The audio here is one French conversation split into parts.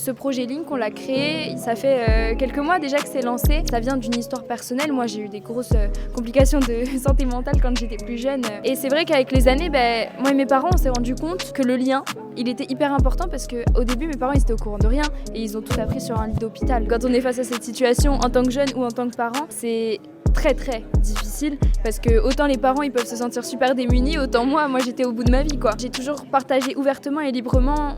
Ce projet Link, on l'a créé, ça fait quelques mois déjà que c'est lancé. Ça vient d'une histoire personnelle. Moi, j'ai eu des grosses complications de santé mentale quand j'étais plus jeune. Et c'est vrai qu'avec les années, moi et mes parents, on s'est rendu compte que le lien, il était hyper important parce qu'au début, mes parents, ils étaient au courant de rien et ils ont tout appris sur un lit d'hôpital. Quand on est face à cette situation en tant que jeune ou en tant que parent, c'est très difficile parce que autant les parents ils peuvent se sentir super démunis, autant moi j'étais au bout de ma vie quoi. J'ai toujours partagé ouvertement et librement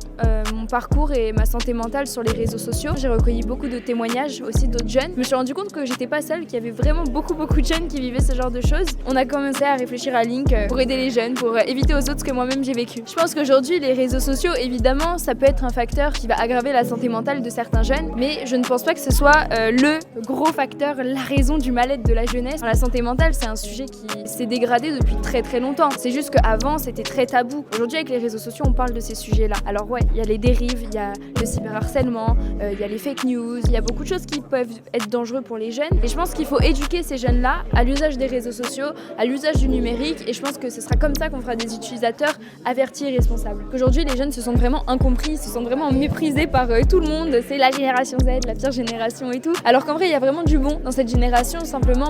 mon parcours et ma santé mentale sur les réseaux sociaux. J'ai recueilli beaucoup de témoignages aussi d'autres jeunes. Je me suis rendu compte que j'étais pas seule, qu'il y avait vraiment beaucoup de jeunes qui vivaient ce genre de choses. On a commencé à réfléchir à Link pour aider les jeunes, pour éviter aux autres ce que moi-même j'ai vécu. Je pense qu'aujourd'hui les réseaux sociaux évidemment ça peut être un facteur qui va aggraver la santé mentale de certains jeunes, mais je ne pense pas que ce soit le gros facteur, la raison du mal-être de la jeunesse. La santé mentale, c'est un sujet qui s'est dégradé depuis très longtemps. C'est juste qu'avant, c'était très tabou. Aujourd'hui, avec les réseaux sociaux, on parle de ces sujets-là. Alors ouais, il y a les dérives, il y a le cyberharcèlement, il y a les fake news, il y a beaucoup de choses qui peuvent être dangereuses pour les jeunes. Et je pense qu'il faut éduquer ces jeunes-là à l'usage des réseaux sociaux, à l'usage du numérique. Et je pense que ce sera comme ça qu'on fera des utilisateurs avertis et responsables. Aujourd'hui, les jeunes se sentent vraiment incompris, se sentent vraiment méprisés par tout le monde. C'est la génération Z, la pire génération et tout. Alors qu'en vrai, il y a vraiment du bon dans cette génération. Simplement,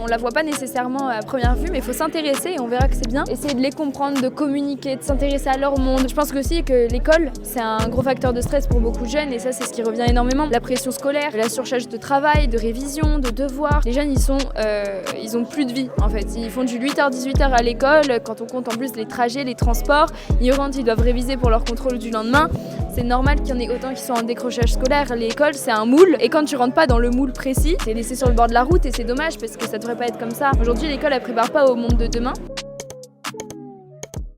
on la voit pas nécessairement à première vue, mais il faut s'intéresser et on verra que c'est bien. Essayer de les comprendre, de communiquer, de s'intéresser à leur monde. Je pense aussi que l'école, c'est un gros facteur de stress pour beaucoup de jeunes et ça, c'est ce qui revient énormément. La pression scolaire, la surcharge de travail, de révision, de devoirs. Les jeunes, ils ont plus de vie en fait. Ils font du 8h-18h à l'école. Quand on compte en plus les trajets, les transports, ils rentrent, ils doivent réviser pour leur contrôle du lendemain. C'est normal qu'il y en ait autant qui sont en décrochage scolaire. L'école, c'est un moule et quand tu rentres pas dans le moule précis, t'es laissé sur le bord de la route et c'est dommage parce que ça devrait pas être comme ça. Aujourd'hui, l'école, elle prépare pas au monde de demain.